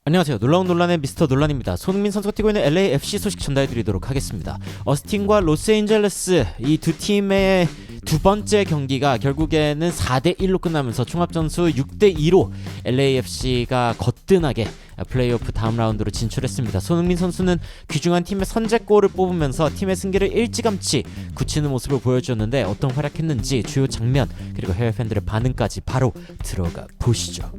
안녕하세요. 놀라운 논란의 미스터 논란입니다. 손흥민 선수가 뛰고 있는 LAFC 소식 전달해드리도록 하겠습니다. 어스틴과 로스앤젤레스 이 두 팀의 두 번째 경기가 결국에는 4대1로 끝나면서 총합점수 6대2로 LAFC가 거뜬하게 플레이오프 다음 라운드로 진출했습니다. 손흥민 선수는 귀중한 팀의 선제골을 뽑으면서 팀의 승기를 일찌감치 굳히는 모습을 보여주었는데 어떤 활약했는지 주요 장면 그리고 해외 팬들의 반응까지 바로 들어가 보시죠.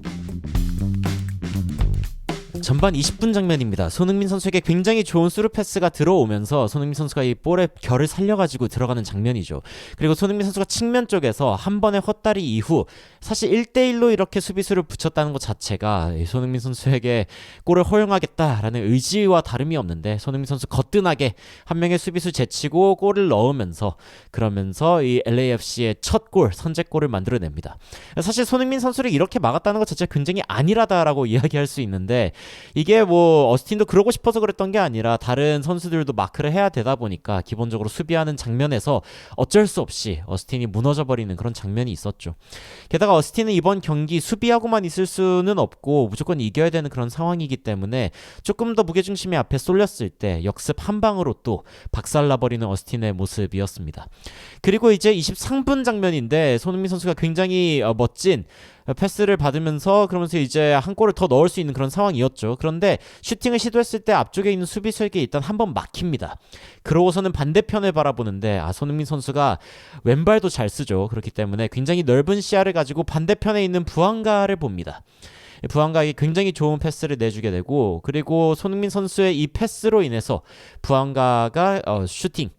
전반 20분 장면입니다. 손흥민 선수에게 굉장히 좋은 스루 패스가 들어오면서 손흥민 선수가 이 볼의 결을 살려가지고 들어가는 장면이죠. 그리고 손흥민 선수가 측면 쪽에서 한 번의 헛다리 이후 사실 1대1로 이렇게 수비수를 붙였다는 것 자체가 손흥민 선수에게 골을 허용하겠다라는 의지와 다름이 없는데 손흥민 선수 거뜬하게 한 명의 수비수 제치고 골을 넣으면서 그러면서 이 LAFC의 첫 골, 선제골을 만들어냅니다. 사실 손흥민 선수를 이렇게 막았다는 것 자체가 굉장히 안일하다라고 이야기할 수 있는데 이게 뭐 어스틴도 그러고 싶어서 그랬던 게 아니라 다른 선수들도 마크를 해야 되다 보니까 기본적으로 수비하는 장면에서 어쩔 수 없이 어스틴이 무너져버리는 그런 장면이 있었죠. 게다가 어스틴은 이번 경기 수비하고만 있을 수는 없고 무조건 이겨야 되는 그런 상황이기 때문에 조금 더 무게중심이 앞에 쏠렸을 때 역습 한 방으로 또 박살나버리는 어스틴의 모습이었습니다. 그리고 이제 23분 장면인데 손흥민 선수가 굉장히 멋진 패스를 받으면서 그러면서 이제 한 골을 더 넣을 수 있는 그런 상황이었죠. 그런데 슈팅을 시도했을 때 앞쪽에 있는 수비수에게 일단 한번 막힙니다. 그러고서는 반대편을 바라보는데 손흥민 선수가 왼발도 잘 쓰죠. 그렇기 때문에 굉장히 넓은 시야를 가지고 반대편에 있는 부안가를 봅니다. 부안가에게 굉장히 좋은 패스를 내주게 되고 그리고 손흥민 선수의 이 패스로 인해서 부안가가 슈팅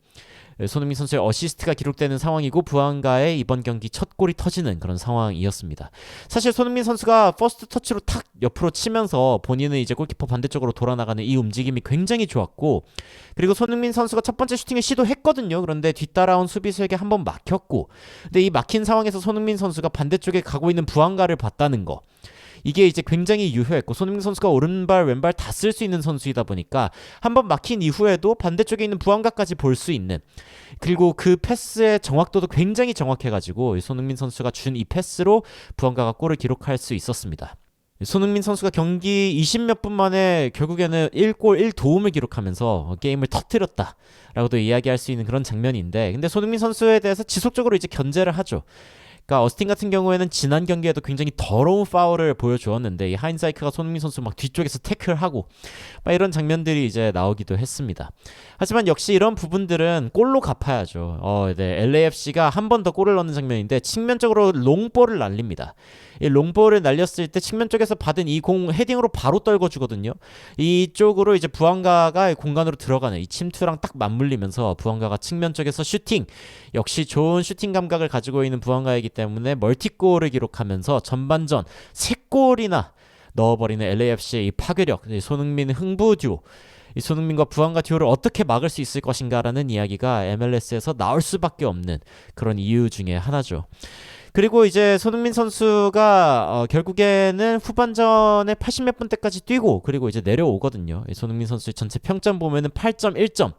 손흥민 선수의 어시스트가 기록되는 상황이고 부안가의 이번 경기 첫 골이 터지는 그런 상황이었습니다. 사실 손흥민 선수가 퍼스트 터치로 탁 옆으로 치면서 본인은 이제 골키퍼 반대쪽으로 돌아나가는 이 움직임이 굉장히 좋았고 그리고 손흥민 선수가 첫 번째 슈팅을 시도했거든요. 그런데 뒤따라온 수비수에게 한번 막혔고 근데 이 막힌 상황에서 손흥민 선수가 반대쪽에 가고 있는 부안가를 봤다는 거 이게 이제 굉장히 유효했고 손흥민 선수가 오른발 왼발 다 쓸 수 있는 선수이다 보니까 한번 막힌 이후에도 반대쪽에 있는 부안가까지 볼 수 있는 그리고 그 패스의 정확도도 굉장히 정확해가지고 손흥민 선수가 준 이 패스로 부안가가 골을 기록할 수 있었습니다. 손흥민 선수가 경기 20몇 분 만에 결국에는 1골 1도움을 기록하면서 게임을 터뜨렸다라고도 이야기할 수 있는 그런 장면인데 근데 손흥민 선수에 대해서 지속적으로 이제 견제를 하죠. 그러니까 어스틴 같은 경우에는 지난 경기에도 굉장히 더러운 파울을 보여주었는데 이 하인사이크가 손흥민 선수 막 뒤쪽에서 태클하고 막 이런 장면들이 이제 나오기도 했습니다. 하지만 역시 이런 부분들은 골로 갚아야죠. 네, LAFC가 한 번 더 골을 넣는 장면인데 측면적으로 롱볼을 날립니다. 이 롱볼을 날렸을 때 측면 쪽에서 받은 이 공 헤딩으로 바로 떨궈주거든요. 이쪽으로 이제 부안가가 공간으로 들어가는 이 침투랑 딱 맞물리면서 부안가가 측면 쪽에서 슈팅 역시 좋은 슈팅 감각을 가지고 있는 부안가이기 때문에 멀티골을 기록하면서 전반전 3골이나 넣어버리는 LAFC의 이 파괴력 손흥민 흥부 듀오 이 손흥민과 부안가 듀오를 어떻게 막을 수 있을 것인가라는 이야기가 MLS에서 나올 수밖에 없는 그런 이유 중에 하나죠. 그리고 이제 손흥민 선수가 결국에는 후반전에 80몇 분 때까지 뛰고 그리고 이제 내려오거든요. 손흥민 선수의 전체 평점 보면은 8.1점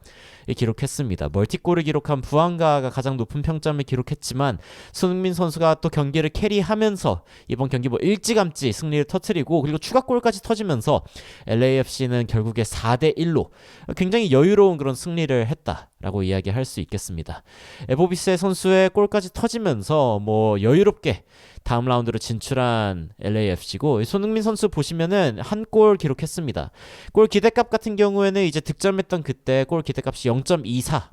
기록했습니다. 멀티골을 기록한 부안가가 가장 높은 평점을 기록했지만 손흥민 선수가 또 경기를 캐리하면서 이번 경기 뭐 일찌감치 승리를 터뜨리고 그리고 추가골까지 터지면서 LAFC는 결국에 4대1로 굉장히 여유로운 그런 승리를 했다라고 이야기할 수 있겠습니다. 에보비세 선수의 골까지 터지면서 뭐 여유롭게 다음 라운드로 진출한 LAFC고 손흥민 선수 보시면은 한 골 기록했습니다. 골 기대값 같은 경우에는 이제 득점했던 그때 골 기대값이 0.24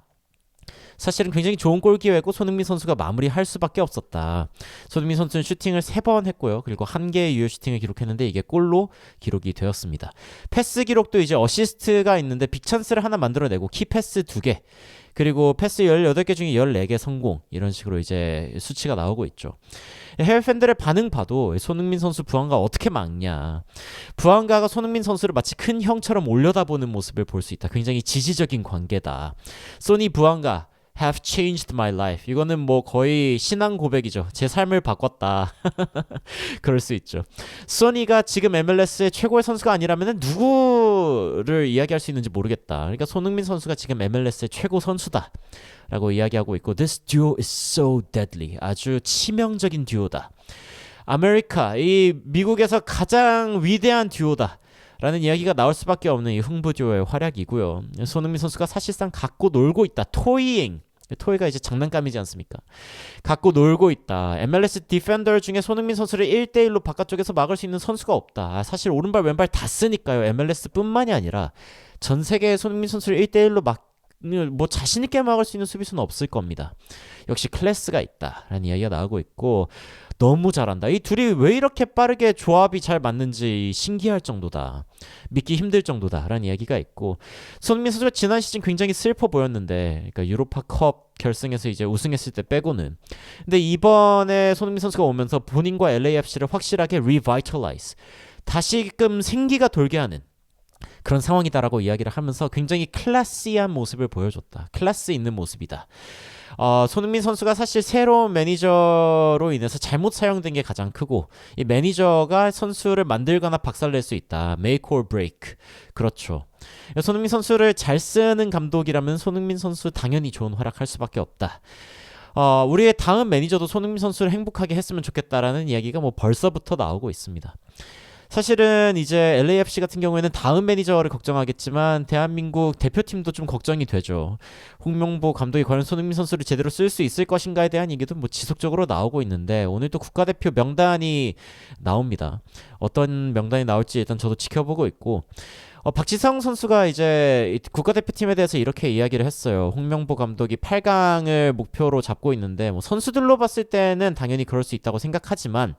사실은 굉장히 좋은 골 기회고 손흥민 선수가 마무리할 수밖에 없었다. 손흥민 선수는 슈팅을 3번 했고요. 그리고 1개의 유효 슈팅을 기록했는데 이게 골로 기록이 되었습니다. 패스 기록도 이제 어시스트가 있는데 빅찬스를 하나 만들어내고 키패스 2개 그리고 패스 18개 중에 14개 성공 이런 식으로 이제 수치가 나오고 있죠. 해외 팬들의 반응 봐도 손흥민 선수 부안가 어떻게 막냐 부안가가 손흥민 선수를 마치 큰 형처럼 올려다보는 모습을 볼 수 있다. 굉장히 지지적인 관계다. 소니 부안가 have changed my life. 이거는 뭐 거의 신앙 고백이죠. 제 삶을 바꿨다. 그럴 수 있죠. 소니가 지금 MLS의 최고의 선수가 아니라면 누구를 이야기할 수 있는지 모르겠다. 그러니까 손흥민 선수가 지금 MLS의 최고 선수다 라고 이야기하고 있고 This duo is so deadly. 아주 치명적인 듀오다. 아메리카, 이 미국에서 가장 위대한 듀오다 라는 이야기가 나올 수밖에 없는 이 흥부듀오의 활약이고요. 손흥민 선수가 사실상 갖고 놀고 있다. 토이가 이제 장난감이지 않습니까? 갖고 놀고 있다. MLS 디펜더 중에 손흥민 선수를 1대1로 바깥쪽에서 막을 수 있는 선수가 없다. 사실 오른발 왼발 다 쓰니까요. MLS뿐만이 아니라 전 세계의 손흥민 선수를 1대1로 자신 있게 막을 수 있는 수비수는 없을 겁니다. 역시 클래스가 있다라는 이야기가 나오고 있고 너무 잘한다. 이 둘이 왜 이렇게 빠르게 조합이 잘 맞는지 신기할 정도다. 믿기 힘들 정도다라는 이야기가 있고 손흥민 선수가 지난 시즌 굉장히 슬퍼 보였는데 그러니까 유로파컵 결승에서 이제 우승했을 때 빼고는 근데 이번에 손흥민 선수가 오면서 본인과 LAFC를 확실하게 revitalize 다시금 생기가 돌게 하는 그런 상황이다라고 이야기를 하면서 굉장히 클래시한 모습을 보여줬다. 클래스 있는 모습이다. 손흥민 선수가 사실 새로운 매니저로 인해서 잘못 사용된 게 가장 크고 이 매니저가 선수를 만들거나 박살낼 수 있다. Make or break. 그렇죠. 손흥민 선수를 잘 쓰는 감독이라면 손흥민 선수 당연히 좋은 활약할 수밖에 없다. 우리의 다음 매니저도 손흥민 선수를 행복하게 했으면 좋겠다라는 이야기가 뭐 벌써부터 나오고 있습니다. 사실은 이제 LAFC 같은 경우에는 다음 매니저를 걱정하겠지만 대한민국 대표팀도 좀 걱정이 되죠. 홍명보 감독이 과연 손흥민 선수를 제대로 쓸 수 있을 것인가에 대한 얘기도 뭐 지속적으로 나오고 있는데 오늘 또 국가대표 명단이 나옵니다. 어떤 명단이 나올지 일단 저도 지켜보고 있고 박지성 선수가 이제 국가대표팀에 대해서 이렇게 이야기를 했어요. 홍명보 감독이 8강을 목표로 잡고 있는데 뭐 선수들로 봤을 때는 당연히 그럴 수 있다고 생각하지만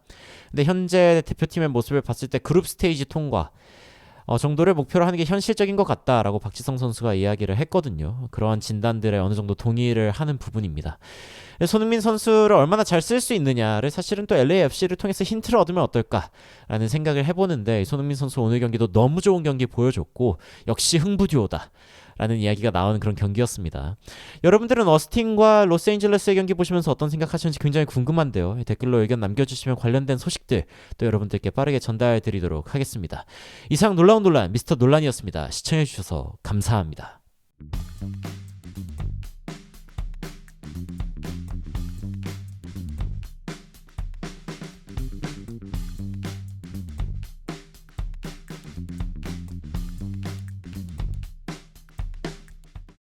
근데 현재 대표팀의 모습을 봤을 때 그룹 스테이지 통과 정도를 목표로 하는 게 현실적인 것 같다라고 박지성 선수가 이야기를 했거든요. 그러한 진단들에 어느 정도 동의를 하는 부분입니다. 손흥민 선수를 얼마나 잘 쓸 수 있느냐를 사실은 또 LAFC를 통해서 힌트를 얻으면 어떨까라는 생각을 해보는데 손흥민 선수 오늘 경기도 너무 좋은 경기 보여줬고 역시 흥부듀오다. 라는 이야기가 나오는 그런 경기였습니다. 여러분들은 어스틴과 로스앤젤레스의 경기 보시면서 어떤 생각하시는지 굉장히 궁금한데요. 댓글로 의견 남겨주시면 관련된 소식들 또 여러분들께 빠르게 전달드리도록 하겠습니다. 이상 놀라운 논란 미스터 논란이었습니다. 시청해주셔서 감사합니다.